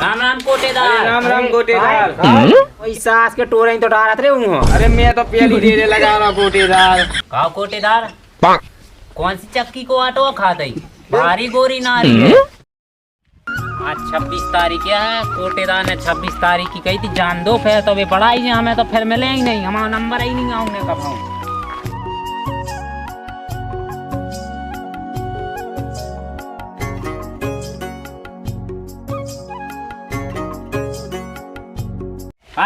राम राम कोटेदार। राम राम कोटेदार। वही सास के टोरे तो डालत रे हूँ। अरे मैं तो पहली देरे लगा रहा कोटेदार। कहो कोटेदार कौन सी चक्की को आटो खाते भारी गोरी नारी है। आज 26 तारीख क्या है, कोटेदार ने 26 तारीख की कही थी जान दो, फिर तो वे बड़ा ही हमें तो फिर मिले ही नहीं, हमारा नंबर ही नहीं आऊंगे कब।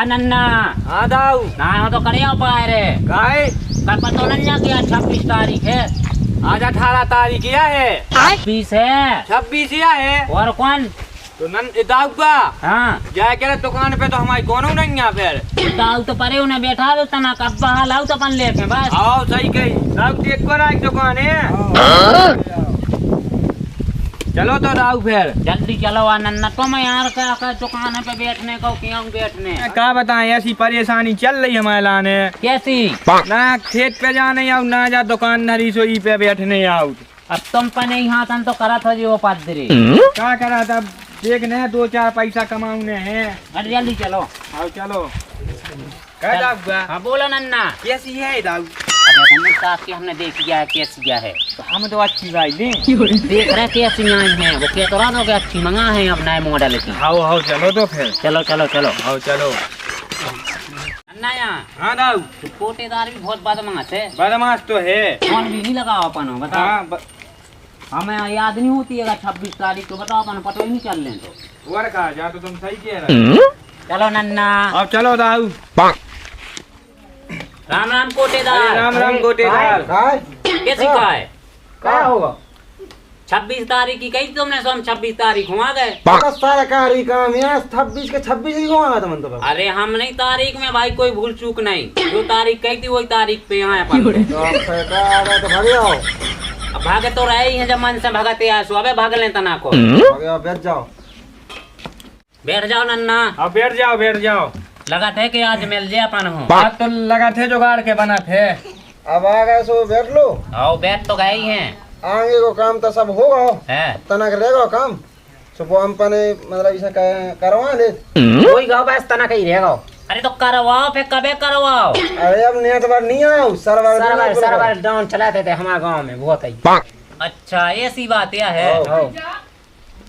नन्ना हाँ दाऊ ना हो तो करे पाए रे गाय कल पता नन्ना क्या 26 तारीख है। आज 18 तारीख क्या है? 26 है। 26 क्या है? और कौन तो दाऊ का हाँ जाए के दुकान पे तो हमारी कौन नहीं यहाँ फिर दाऊ तो परे उन्हें बैठा दो तना कब बहा लाऊ तो अपन लेके बस आओ सही कही दाऊ देख को एक दुकान है। चलो तो दाऊ फिर जल्दी चलो नन्ना तो मैं यार का दुकान पे बैठने को क्यों बैठने क्या बताएं ऐसी परेशानी चल रही हमारे लाने। कैसी ना खेत पे जाने आओ ना जा दुकान रसोई पे बैठने आओ। अब तुम पने यहाँ तन तो करा था जो पादरी क्या करा था देखने 2-4 पैसा कमाने हैं। अरे जल्दी चलो आओ चलो क्या दाऊ हाँ बोलो नन्ना कैसी है दाऊ? अरे हमने साफ की हमने देख लिया है कैसी क्या है। हम तो अच्छी भाई देख रहे कैसी आई हैं वो क्या तो रहा था अच्छी मंगा है अब नए मॉडल की। आओ आओ चलो तो फिर चलो चलो चलो आओ चलो। अन्ना यहाँ हाँ दाऊ कोटेदार भी बहुत बदमाश है। बदमाश तो है। कौन भी नहीं लगा अपन हो बताओ। हाँ हमें याद नहीं होती अगर 26 तारीख को बताओ अपन पता ही नहीं चल लें तो वर कहा जा तो तुम सही कह रहे हो। चलो नन्ना अब चलो दाऊ। राम राम कोटेदार। राम राम कोटेदार। कैसी का है क्या होगा? 26 तारीख की कही तुमने सो हम 26 तारीख हुआ गए। सारा कार्य काम है 26 के 26 ही हुआ था मन तो। अरे हम नहीं तारीख में भाई कोई भूल चूक नहीं, जो तारीख कही थी वही तारीख पे यहाँ अपन तो भागे आओ। अब भागे तो रहे ही हैं जब मन से भगते आए सो अबे भाग लें तना को। भागे आओ बैठ जाओ। बैठ जाओ नन्ना। अब बैठ जाओ बैठ जाओ। लगा थे कि आज मिल जाए अपन हो। बात तो लगा थे जुगाड़ के बना थे। अब आ गए सो बैठ लो। आओ बैठ तो गए ही हैं। आगे को काम तो सब होगा है तना कर रहेगा काम सुबह हम पने मतलब इसे करवा ले कोई गाँव बस तना कहीं रहेगा। अरे तो करवाओ फिर कबे करवाओ। अरे अब नेट पर नहीं आओ सर्वर डाउन चलाते थे हमारे गांव में बहुत ही। अच्छा ऐसी बात यह है।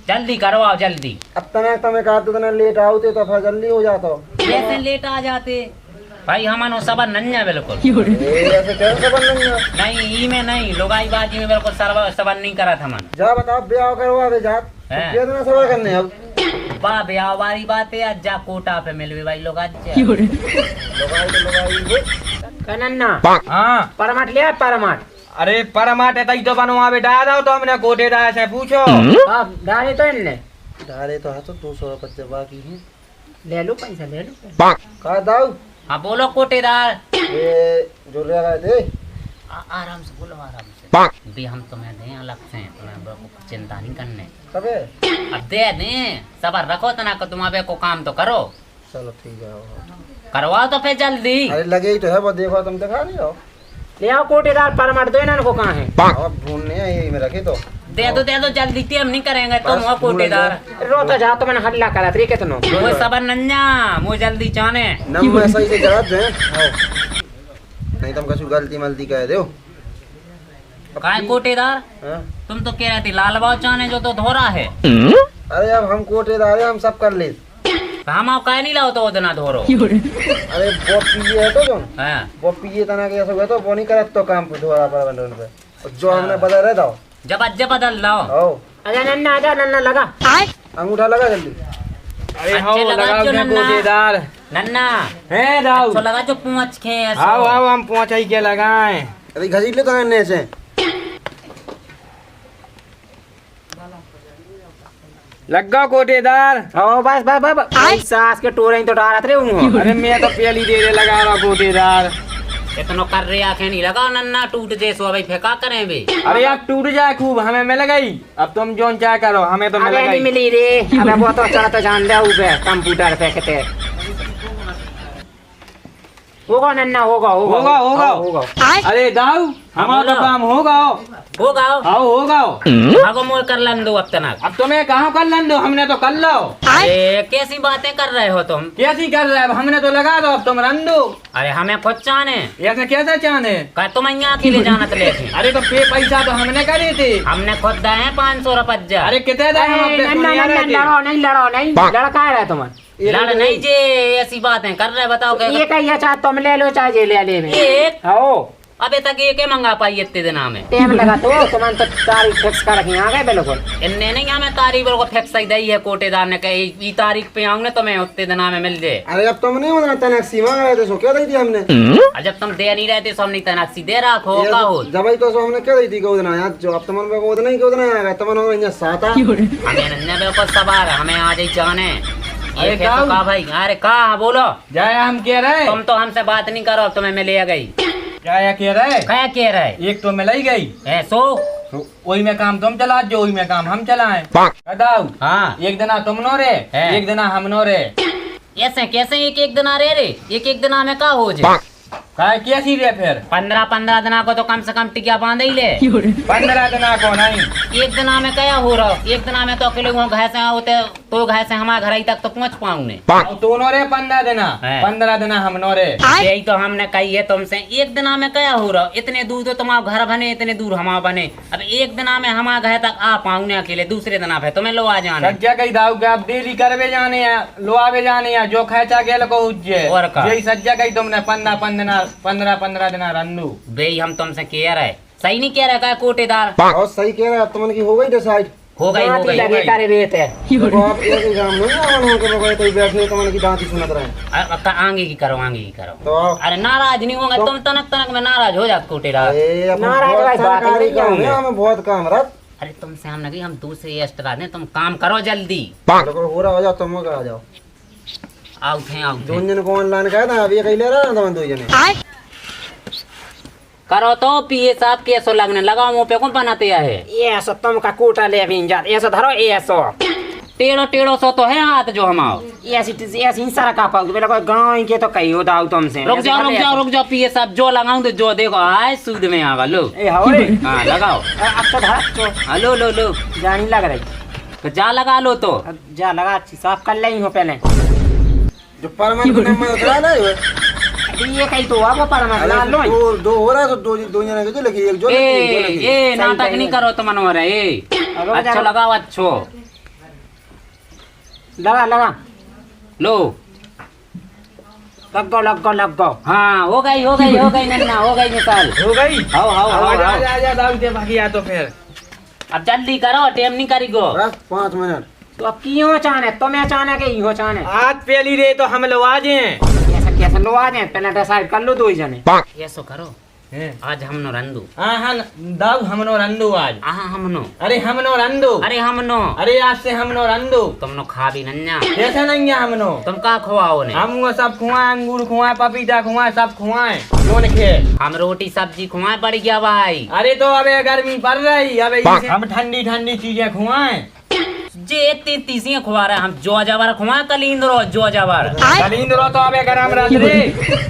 जल्दी करवाओ जल्दी। अब तना तुम्हें कहा तो तना लेट आओते तो फिर जल्दी हो जाता। कैसे लेट आ जाते भाई हमारे सबर नन्या बिल्कुल ऐसे कैसे बनना नहीं ई में नहीं लुगाई बाजी में बिल्कुल सबर नहीं करा था मन। जा बताओ ब्याह करवा दे जा कितना सबर करने अब वाह ब्याह वाली बात है आज जा कोटा पे मिलवे भाई लोग आज नन्ना हाँ परमाट लिया परमाट। अरे परमाट है तो बनवा बेटा दो तो हमने कोटेदार से पूछो। अब डाले तो इनने डाले तो हाथों 200 रुपये बाकी हैं ले लो पैसा ले लो कहा दाऊ। हाँ बोलो कोटेदार। ये जो रह गए थे आराम से बोलो आराम से भी हम तुम्हें दें अलग से तुम्हें चिंता नहीं करने कबे अब दे दें सबर रखो तना को तुम अबे को काम तो करो। चलो ठीक है करवाओ तो फिर जल्दी। अरे लगे ही तो है वो देखो तुम दिखा रही हो ले आओ कोटेदार परमाट दो इन्होंने को कहाँ है अब ढूंढने यही में रखे तो दे दो जल्दी टेम नहीं करेंगे तुम हो कोटेदार। रोता जा तो मैंने हल्ला करा तरी कितनो वो सबर नन्या वो जल्दी चाने नम सही से जवाब दे नहीं तुम कछु गलती मलती कह दो काय कोटेदार तुम तो कह रहे थे लाल बाव चाने जो तो धोरा है। अरे अब हम कोटेदार हम सब कर ले हम आओ काय नहीं लाओ तो उतना धोरो। अरे वो पिए है तो जो वो पिए तना के ऐसा हुआ तो वो नहीं करत तो काम धोरा पर बंदन पे जो हमने बदल रहे था जब बदल लाओ। अरे नन्ना आजा नन्ना लगा अंगूठा लगा जल्दी। अरे हाँ लगाओ दे कोटेदार नन्ना है दाऊ तो लगा जो पूंछ के आओ आओ हम पहुंचाई के लगाए। अरे घसीट ले तो नन्ने से लग गया कोटेदार। ओ बस बस बस सास के टोरे तो डालत रे हूं। अरे मैं तो पहली देरे लगा रहा कोटेदार। इतना कर रहे आंखें नहीं लगाओ नन्ना टूट जैसो भाई फेंका करें बे। अरे अब टूट जाए खूब हमें मिल गई अब तुम जोन क्या करो हमें तो मिल गई। मिली रे अबे वो तो चढ़ा तो जान दे ऊपर कंप्यूटर पे कहते होगा नन्ना होगा होगा होगा होगा। अरे दाऊ हमारा काम होगा होगा भागो मोर कर लन दो अब तक। अब तुम्हें कहाँ कर लन दो, हमने तो कर लो। कैसी बातें कर रहे हो तुम? कैसी कर रहे हो, हमने तो लगा दो, अब तुम रन दो। अरे हमें खुद चाहने ऐसे कैसे चाहने? तुम यहाँ अकेले जाना तो लेते। अरे तो पैसा तो हमने करे थे, हमने खुद दे हैं 500 रुपया। अरे कितने दे हम अपने सुनिया रहे थे। लड़ो नहीं लड़का रहे तुम लड़ नहीं जे ऐसी बातें कर रहे, बताओ क्या? ये कहिए चाहे तुम ले लो चाहे जे ले में एक हो। अबे तक एक मंगा पाई इतने दिन में टाइम लगा तो तुम तो तारीख फिक्स कर रखी आ गए बिल्कुल। इनने नहीं हमें तारीख को फिक्स ही दी है, कोटेदार ने कही ई तारीख पे आऊंगे तो मैं उतने दिन में मिल जाए। अरे अब तुम नहीं होना तनाक्सी मांग रहे थे, सो क्या दी थी हमने? जब तुम दे नहीं रहते हम नहीं तनाक्सी दे रखो का हो जब तो सो हमने क्या दी थी गोदना यार, जो अब तुमन पे गोदना ही गोदना आ गया तुमन हो यहाँ साता। हमें नन्हे बेवकूफ सवार हमें आज ही जाने। अरे का भाई? अरे कहा बोलो जाए, हम कह रहे तुम तो हमसे बात नहीं करो, तुम्हें मिले गई क्या कह रहे? क्या कह रहे? एक तो मिल ही गई ऐसो वही में काम तुम चला जो, वही में काम हम चलाएं। बताओ। हाँ एक दिना तुम नो रे, एक दिना हम नो रे। ऐसे कैसे एक दिन आ रे एक दिन में का हो जाए? कैसी रे फिर 15 दिन को तो कम से कम टिकिया बांध ही ले। 15 दिन को नहीं, एक दिन में क्या हो रहा? एक दिन में तो अकेले घास होते तो घास हमारे घर तक तो पहुँच पाऊंगे। तू नो रे 15 दिना, 15 दिना हम नो रे। यही तो हमने कही है तुमसे, एक दिन में क्या हो रहा? इतने दूर तो तुम्हारा घर बने, इतने दूर हमारा बने, अब एक दिन में हमारे घर तक आ पाऊंगे अकेले, दूसरे दिन पे तुम्हें लो आ जाने। सज्जा कही दाऊ के आप देरी करवे जाने हैं, लो आवे जाने हैं, जो खैचा गेल को उज्जे और का यही सज्जा कही तुमने 15 दिना रन्नू। भाई हम तुमसे कह रहे सही नहीं कह रहे का कोटेदार? और सही कह रहा है, तुमन की हो गई डिसाइड, हो गई लगे करे रेत है। तो आप एक एग्जाम नहीं आवन हो के बगैर तो बैठे तुमन की दांती सुनत रहे। आगे की करो आगे की करो। तो आओ। अरे नाराज नहीं होंगे तुम, तनक तनक में नाराज हो जाते कोटेदार। नाराज भाई बात नहीं करूंगा। हमें बहुत काम रहा। अरे तुमसे हमने कही हम दूसरे एक्स्ट्रा दें, तुम काम करो जल्दी। हो रहा हो जाओ, तुम आ जाओ। आओ थे आओ दो जन को ऑनलाइन कहा था, अभी कहीं ले रहा ना तुम दो जने करो तो पिए साहब कैसो लगने लगाओ मुंह पे कौन बनाते है? ये ऐसा तुम का कोटा ले भी जा ऐसा धरो ऐसा टेढ़ो सो तो है हाथ जो हमाओ ऐसी सारा का पाऊ मेरा कोई गांव के तो कही हो दाऊ तुमसे। रुक जाओ पिए साहब जो लगाऊं तो जो देखो आए सूद में आगा लो। ए हवे हाँ लगाओ अब तो धर तो हेलो लो लो जानी लग रही तो जा लगा लो तो अब जा लगा साफ कर ले हो पहले जो परमानेंट नंबर उतरा ना ये कहीं तो आप परमानेंट ला लो। दो हो रहा तो दो जने के लगी, एक जो ए नाटक नहीं करो तुम मनोहर ए अच्छा लगाओ अच्छो लगा लो लग गो। हाँ हो गई नन्ना हो गई मिसाल हो गई। आओ जा दाऊ दे बाकी आ तो फिर अब जल्दी करो टाइम नहीं करी गो 5 मिनट। तो अब क्यों चाहने तुम्हें चाहने के हो चाहने आज पहली रे तो हम लोग आ जाए। ऐसा कैसे लो आ जाए पहले डिसाइड कर लो दो ही जने। ऐसो करो आज हमनो रंदू। हाँ दाऊ हमनो रंदू आज। हमनो अरे हमनो रंदू। अरे आज से हमनो रंदू। तुमनो खा भी नन्या कैसे नहीं है हमनो? तुम का खुआओ ने? हम वो सब खुआए, अंगूर खुआए, पपीता खुआए, सब खुआए। कौन खे? हम रोटी सब्जी खुआए पड़ गया भाई। अरे तो अबे गर्मी पड़ रही, अबे हम ठंडी चीजें खुआए। जे तीसियां खुआ रहे हम जो जबर खुआ कलिंदरो जो जबर कलिंदरो तो अबे गरम रे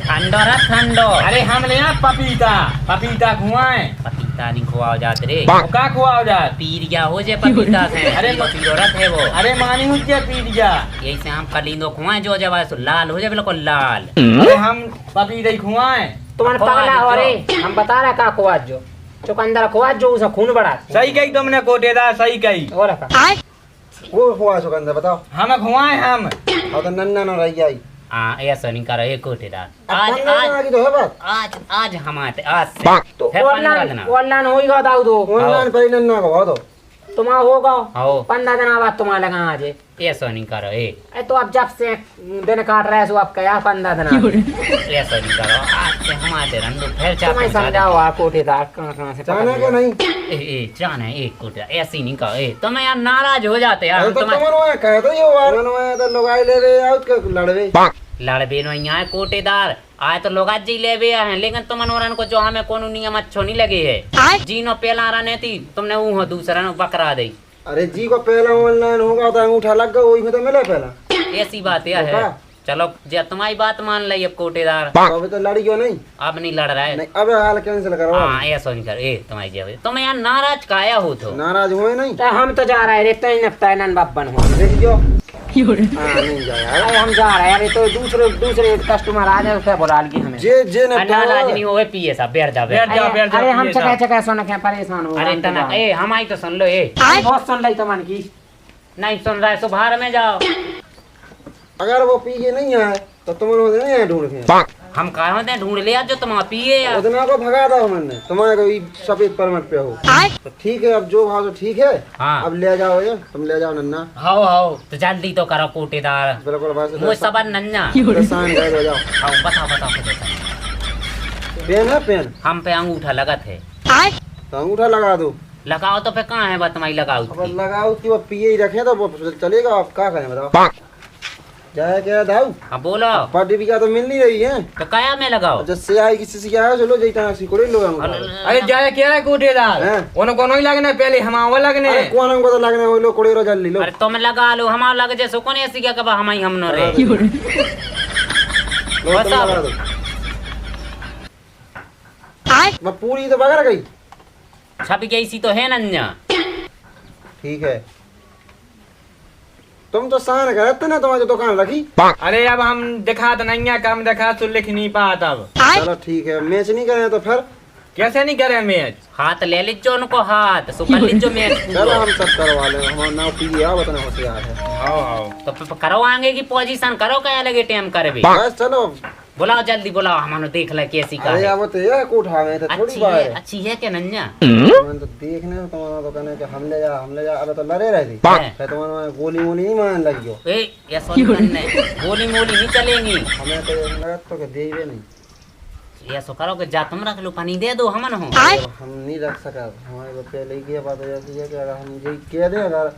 ठंडो। अरे हमने यहाँ पपीता खुआए। पपीता नहीं खुआओ जात रे, का खुआओ जात? पीर गया हो जे पपीता से। अरे पपीरो रथ है वो। अरे मानी हूँ क्या पीर गया? यही से हम कलिंदो खुआए जो जबर सो लाल हो जाए बिल्कुल लाल। अरे हम पपीता खुआए। तुम्हारे पगला हो रे, हम बता रहे का खुआ जो चुकंदर खुआ जो उसे खून बढ़ा। सही कही तुमने कोटेदार, सही कही। और वो हुआ सुगंध बताओ। हम खुआए हम और तो नन्ना न रह गई। ऐसा नहीं करो एक कोटेदार। आज हमारे आज से तो ऑनलाइन होगा दाऊ दो ऑनलाइन पर नन्ना को बहुत तुम्हारा होगा आओ 15 दिन बाद तुम्हारा लगा आज। ऐसा नहीं करो ए तो अब जब से दिन काट रहे सो आप क्या 15 दिन ऐसा नहीं करो आज से हमारे रंदू फिर तुम्हें समझाओ आप कोटेदार कहां से जाने को नहीं जाने एक कोटेदार ऐसी नहीं कहो तुम यार नाराज हो जाते यार। तो तुम कह दो ये वार में तो लोग आई ले रे आउट के लड़वे लड़बे नो यहाँ कोटेदार आए तो लोग जी ले भी हैं, लेकिन तुम मनोरन को जो हमें कोनो नियम अच्छो नहीं लगे है। जीनो पहला रहने थी तुमने वो हो दूसरा नो पकड़ा दी। अरे जी को पहला ऑनलाइन होगा तो अंगूठा लग गया वही में तो मिले पहला। ऐसी बात है चलो जे तुम्हारी बात मान ली अब कोटेदार। तो अभी तो लड़ी क्यों नहीं? अब नहीं लड़ रहा है। नहीं अब हाल कैंसिल करो। हाँ ऐसा नहीं कर। ए तुम्हारी जे तुम यार नाराज काया हो तो। नाराज हुए नहीं? तो हम तो जा रहे हैं, रेत नहीं नपता है नन बापन हो। देख जो नहीं जा यार। अरे हम जा रहे हैं, अरे तो दूसरे कस्टमर आ जाए उससे बुला ली हमें। जे ने नाराज नहीं होए पिए सब बैठ जा बैठ जा। अरे हम चका सोना क्या परेशान हो। अरे तना ए हमारी तो सुन लो। ए बहुत सुन ली तो मन की नहीं सुन रहा है तो बाहर में जाओ। अगर वो पिए नहीं आए तो तुम लोग नहीं आए ढूंढ के। हम कहा होते ढूंढ लिया जो तुम पिए यार। उतना को भगा दो हमने तुम्हारे को सफेद परमट पे हो। तो ठीक है अब जो भाव तो ठीक है। हाँ। अब ले जाओ ये तुम ले जाओ नन्ना। हाओ हाओ तो जल्दी तो करो कोटेदार। बिल्कुल बस मुझ सब नन्ना। परेशान कर जाओ। हाओ बताओ बताओ पेन है पेन? हम पे अंगूठा लगा थे तो अंगूठा लगा दो। लगाओ तो फिर कहाँ है बात तुम्हारी लगाओ। अब लगाओ कि वो पिए ही रखे तो वो चलेगा। आप क्या करें बताओ? जाए क्या दाऊ? हाँ बोलो। पार्टी भी क्या तो मिल नहीं रही है। तो कया में लगाओ। जैसे आई किसी से क्या है चलो जैता सिकोड़े लो अंगूठा। अरे जाए क्या है कोटेदार? उनको कोनो ही लगने पहले हमारा लगने। अरे कौन को तो लगने वो लो कोड़े रो जल्दी लो। अरे तुम लगा लो हमारा लग जैसे कौन ऐसी क्या कब हम हम न रे। लो तुम लगा दो। मैं पूरी तो बगैर गई। छपी गई सी तो है नन्या। ठीक है तुम तो सहन करते ना तुम्हारी दुकान रखी। अरे अब हम दिखा तो नहीं है, कम दिखा तो लिख नहीं पाता। अब चलो ठीक है मैच नहीं करें तो फिर कैसे नहीं करे मैच? हाथ ले लीजो उनको हाथ सुपर लीजो मैच। चलो हम सब करवा ले। हमारा नाम पी आओ बतना होशियार है। आओ आओ तो करो आगे की पोजीशन करो क्या लगे टाइम करे भी। बस चलो बुलाओ जल्दी बुलाओ हमारे देख ले कैसी का अरे है। अब तो ये को उठा गए थे थोड़ी अच्छी बात है है। अच्छी है क्या नन्या। मैं तो देखने तुम्हारा तो कहने कि हम ले जा अरे तो लड़े रहे थी। फिर तुम्हारा गोली वोली नहीं मान लगी हो। ए ये सोनी करने गोली मोली नहीं चलेंगी। हमें तो ये लगा तो कि देवे नहीं। ये सो करो कि जा तुम रख लो पानी दे दो हमन हो। हम नहीं रख सका हमारे को पहले की बात ऐसी है कि अगर हम ये कह दे अगर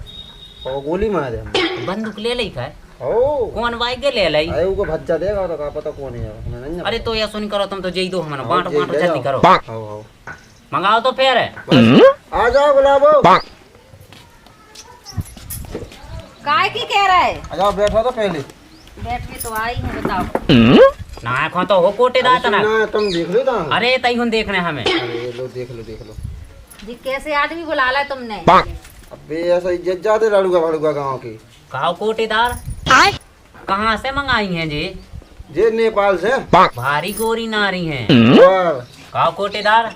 और गोली मार दे हम बंदूक ले ली का ओ कौन बाइक के ले लाई। आए को भज्जा देगा तो का पता कौन है हमें नहीं। अरे तो ये सुन करो तुम तो जई दो हमन बांटो बांटो जल्दी करो। आओ मंगाओ तो फिर आ जाओ गुलाबो। काय की कह रहा है? आ जाओ बैठो तो पहले। बैठ के तो आई हूँ बताओ। ना खो तो हो कोटे दात ना। ना तुम देख लो ना। अरे तई हुन देखने हमें। अरे लो देख लो। जी कैसे आदमी बुला ला तुमने? अबे ऐसा इज्जत जाते लड़ूगा गांव की। कहो कोटेदार कहाँ से मंगाई हैं जी? जे नेपाल से। भारी गोरी नारी हैं। वाह कहो कोटेदार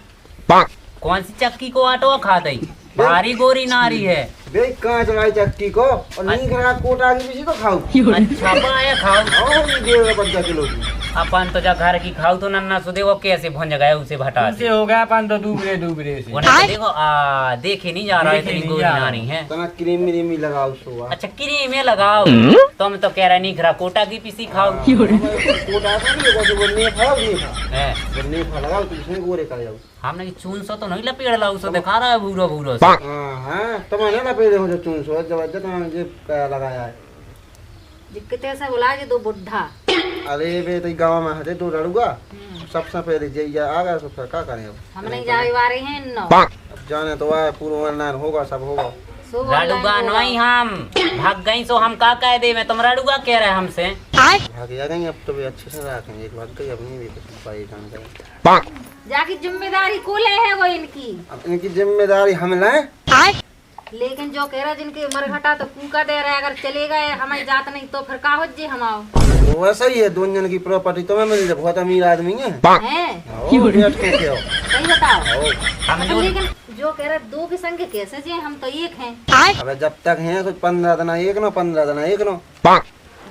कौन सी चक्की को आटो खाता भारी गोरी नारी है। बे कहाँ चलाई चक्की को और नहीं खरा कोटा की पीछे तो खाओ। अच्छा पाए खाओ आओ ये दे 50 किलो की। अपन तो जा घर की खाओ तो नन्ना सुदे वो कैसे भुंज गए उसे भटा उनसे हो गया अपन तो डूबरे से। वो नहीं तो देखो देखे नहीं जा रहा है इतनी गोरी नारी है। तना क्रीम मिरीमी लगाओ उसको। अच्छा क्रीम में लगाओ। तुम तो कह रहा नहीं खरा कोटा की पीसी खाओ। कोटा तो नहीं है वो नहीं खाओ नहीं खा। है वो नहीं खा लगाओ तो इसमें गोरे कर जाओ। हमने की चून सो तो नहीं लपेड़ ला उसे दिखा रहा है भूरो भूरो से। हां तुम्हारे ना पे देखो जो चून सो जबरदस्त तुमने जे लगाया है। जी कितने से बुला के दो बुढ़ा। अरे बे तो गांव में है दो लड़ूगा सबसे पहले जइया आ गया तो फिर क्या करें अब। हम नहीं जावे वारे हैं नो। अब जाने तो आए पूरा ऑनलाइन होगा सब होगा। रड़ुगा नहीं हम भाग गई सो हम का कह दे मैं तुम रड़ुगा कह रहे हमसे। भाग जाएंगे अब तो भी अच्छे से रखेंगे। एक भाग गई अपनी भी परेशान करें। जाकी जिम्मेदारी को ले है वो इनकी। अब इनकी जिम्मेदारी हम लें। लेकिन जो कह रहा जिनके मरघटा तो कूका दे रहे अगर चले गए हमारी जात नहीं तो फिर का हो जे हम आओ। वो वैसा ही है दोनों जन की प्रॉपर्टी तुम्हें मिल जाए। बहुत अमीर आदमी है। हैं बैठ के क्या सही बताओ। हम जो लेकिन जो कह रहे दो के संग कैसे जे हम तो एक हैं। अब जब तक है तो 15 दिन एक नो 15 दिन एक नो।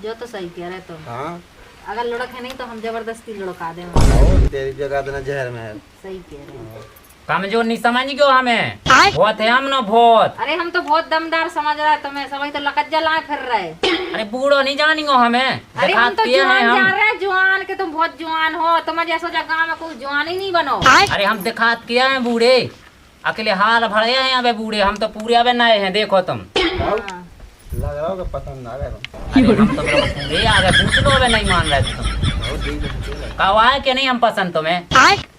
जो तो सही कह रहे तुम। हाँ अगर लुढ़क है नहीं तो हम जबरदस्ती लुढ़का देंगे। तेरी जगह देना जहर में है। सही कह रहे हैं। कमजोर नहीं समझ गयो हमें बहुत है हम न बहुत। अरे हम तो बहुत दमदार समझ रहा है तुम्हें। समझ तो लकज्जा लाए फिर रहे। अरे बूढ़ो नहीं जानियो हमें अरे हम तो दिखाते हैं जवान जा हम। रहे हैं जवान के तुम बहुत जवान हो। तुम जैसो जगह में कोई जवान ही नहीं बनो। अरे हम दिखात किया है बूढ़े अकेले हाल भरे हैं अबे बूढ़े हम तो पूरे अबे नए हैं देखो तुम। हाँ। लग रहा होगा पसंद आ गया अरे हम तो मेरे को पूरे आ गए पूछ लो अबे नहीं मान रहे तुम। कहा है कि नहीं हम पसंद तुम्हें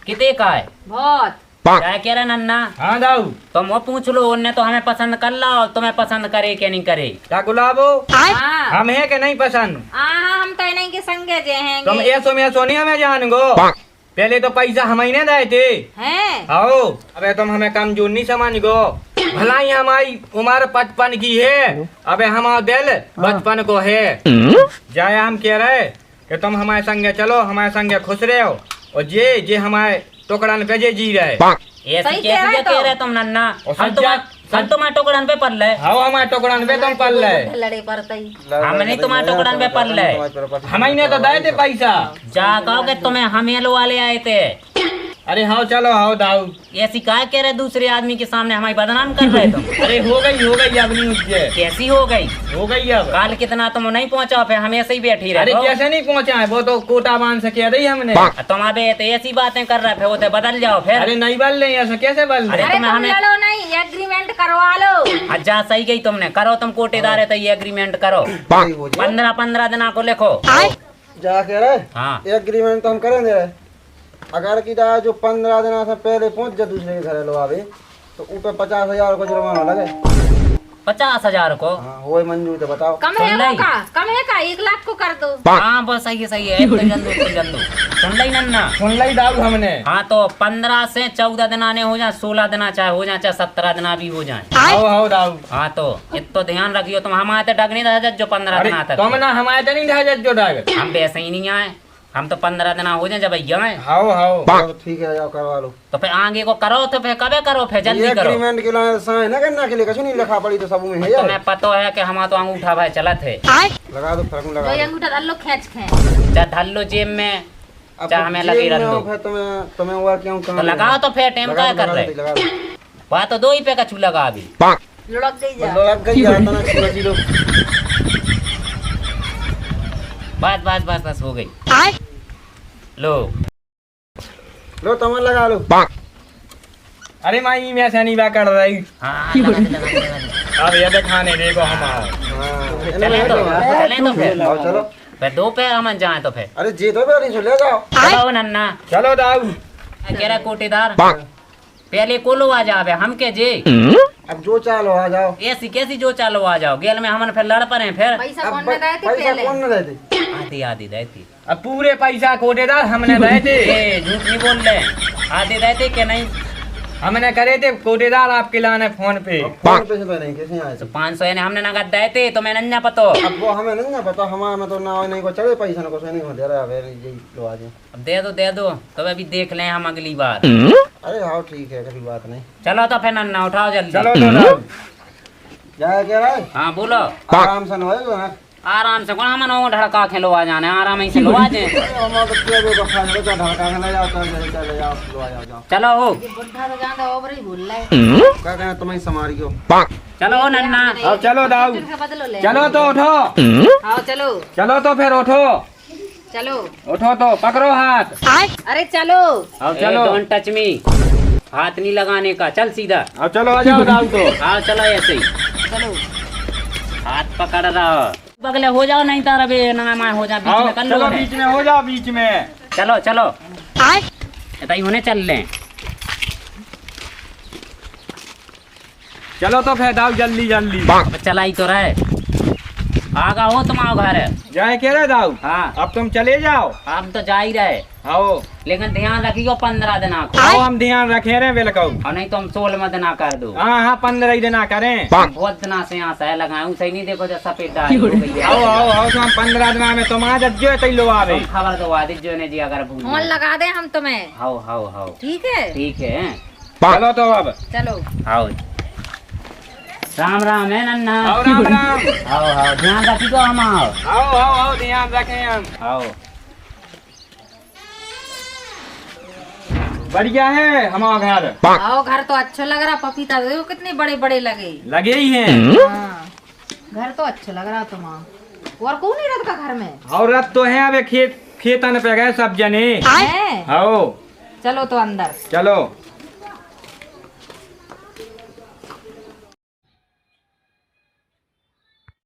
कितने का है? बहुत क्या कह रहे नन्ना? हाँ दाऊ तुम वो पूछ लो, उनने तो हमें पसंद कर ला और तुम्हें पसंद करे क्या नहीं करे। क्या गुलाबो हाँ हम है कि नहीं पसंद? हाँ हम तो नहीं के संगे जे तुम हैं ऐसो में सोनी हमें जान गो। पहले तो पैसा हम ही नहीं दे थे। हैं आओ अबे तुम हमें कमजोर नहीं समझ गो। भलाई हमारी उम्र 55 की है, अबे हमारा दिल 55 को है। जाए हम कह रहे कि तुम हमारे संगे चलो, हमारे संगे खुश रहो और जे हमारे टुकड़न पे जे जी रहे। ऐसे सही कैसे कह रहे जो कह रहे तुम नन्ना? और हम तुम्हारे टुकड़न पे पल रहे, हाँ हमारे टुकड़न पे तुम पल रहे। लड़े पड़तई हम नहीं तुम्हारे टुकड़न पे पल रहे। हम ही ने तो दे थे पैसा। जा कहो कि तुम्हें हम येलो वाले आए थे। अरे हाँ चलो हाँ दाऊ। ऐसी काय कह रहे दूसरे आदमी के सामने हमारी बदनाम कर रहे तुम? अरे हो गई अपनी उज्जे कैसी हो गई? हो गई अब। काल कितना तुम नहीं पहुंचा, फिर हम ऐसे ही बैठी अरे रहे। कैसे नहीं पहुंचा है, वो तो कोटा बांध से कह रही हमने। तुम अबे तो ऐसी बातें कर रहे, फिर वो तो बदल जाओ फिर। अरे नहीं बल नहीं ऐसा कैसे बल अरे अरे तुम्हें तुम हमें लड़ो नहीं, एग्रीमेंट करवा लो। अच्छा सही गई तुमने, करो तुम कोटेदार है तो ये एग्रीमेंट करो। सही हो जाए। 15 दिन को लिखो। जा कह रहे हाँ एग्रीमेंट तो हम करेंगे। अगर की जो 15 दिन से पहले पहुंच जाए दूसरे के घर लो आवे तो ऊपर 50,000 को जुर्माना लगे। 50,000 को? हाँ वो मंजूर तो बताओ। कम सुन है लाई। वो का? कम है का? 1 लाख को कर दो। हाँ बस सही है जल्दू। सुन ली नन्ना? सुन ली दाऊ हमने। हाँ तो 15 से 14 दिन आने हो जाए, 16 दिन चाहे हो जाए, चाहे 17 दिन भी हो जाए। हाँ दाऊ। हाँ तो इतना ध्यान रखियो, तुम हमारे डग नहीं रह जो 15 दिन तक। तुम ना हमारे नहीं ढा जो डाग। हम वैसे ही नहीं आए, हम तो 15 दिन हो जाए जब भैया आए। हाँ चलो ठीक है जाओ करवा लो। तो फिर आगे को करो, तो फिर कबे करो, फिर जल्दी करो। एग्रीमेंट के लिए साइन ना करना के लिए कुछ नहीं लिखा पड़ी तो सब में है यार। तुम्हें पता है कि हमारा तो अंगूठा भाई चला थे। लगा दो फर्क लगा जो दो। अंगूठा डाल लो, खींच चाहे धर लो जेब में, अब चाहे हमें लगी जेब रख में लो। हो, फिर तुम्हें हुआ क्यों तो लगाओ तो फिर टाइम क्या कर रहे? लगा दो। वह तो 2 ही पे का चूल्हा लगा अभी। लुढ़क गई जा। लग गई यार तना किलो लो। बस हो गई। लो तुम लगा लो। अरे माई मैं से नहीं बा कर रही। हाँ लगा दे। अब ये दिखाने देखो हम आओ। हाँ चलें तो फिर। आओ चलो। फिर 2 पैर हम जाए तो फिर। अरे जी तो बेरी से ले जाओ। चलो नन्ना। चलो दाऊ। कह रहा कोटेदार पहले कोलो आ जावे, हम के जे अब जो चालो आ जाओ। ऐसी कैसी जो चालो आ जाओ, गेल में हमन फिर लड़ पड़े फिर। पैसा अब कौन ने दिए थे पैसा पहले? कौन न देते? आधी रहती। अब पूरे पैसा कोटेदार हमने दे थे। ए झूठ नहीं बोल रहे, आधी रहते कि नहीं? हमने करे थे कोटेदार आपके लाने फोन पे। कौन पैसे तो नहीं कैसे आए तो थे? 500 ने हमने नगद दे थे, तो मैं नन्ना पतो। अब वो हमें नहीं ना पता, हमारे में तो ना नहीं को चले पैसा ना को नहीं हो दे रहा है यही लो आ जाए। अब दे दो तो अभी देख लें हम अगली बार। अरे हाँ ठीक है कोई बात नहीं। चलो तो फिर नन्ना उठाओ जल्दी। चलो तो दाऊ। जाए क्या रहा है? हाँ बोलो। आराम से होएगा ना। आराम से कौन हमन ढड़का खेलो आ जाने, आराम ही से लो आ जाए। हम तो केबे को खा ले तो ढका ले जाओ चले जाओ लो आ जाओ। चलो हो ये बुढ़ा तो ज्यादा ओवर ही भूल रहा है। क्या कहना तुम्हें समारी को। चलो ना। अब चलो दाऊ। फिर बदलो ले। चलो तो उठो। हाँ चलो चलो तो फिर उठो। चलो। उठो तो पकड़ो हाथ। अरे चलो। अब चलो। डोंट टच मी, हाथ नहीं लगाने का, चल सीधा। अब चलो आ जाओ दाऊ तो। हाँ चलो ऐसे ही चलो। हाथ पकड़ रहा, बगले हो जाओ नहीं तारा बे ना मैं हो जा बीच आओ में कर लो। चलो बीच में हो जाओ बीच में। चलो बताइए होने चल लें। चलो तो फिर दाऊ जल्दी अब चलाई तो रहे, आगा हो तुम आओ घर। जाए कह रहे दाऊ। हाँ अब तुम चले जाओ। आप तो जा ही रहे, आओ लेकिन ध्यान रखियो 15 दिन को। आओ हम ध्यान रखे रहे बिल्कुल। और नहीं तो हम 16 दिन कर दो। हाँ 15 ही दिन करें। बहुत दिन से यहाँ सह लगाऊं, सही नहीं देखो जब सफेद दाढ़ी हो गई है। आओ तो हम 15 दिन में तुम आज जो है लो आवे। तुम खबर दो आदित्य जो ने जी अगर भूल फोन लगा दे हम तुम्हें। हाउ ठीक है। ठीक है। चलो तो अब चलो। आओ राम राम है नन्ना। आओ राम राम। आओ ध्यान रखियो हम आओ। आओ ध्यान रखें हम। आओ बढ़िया है हमारा घर। आओ घर तो अच्छा लग रहा, पपीता देखो कितने बड़े बड़े लगे। लगे ही हैं। हाँ घर तो अच्छा लग रहा तुम्हारा। और कौन नहीं रहता घर में? और रत तो है अब खेतन पे गए सब जने। है? आओ चलो तो अंदर। चलो।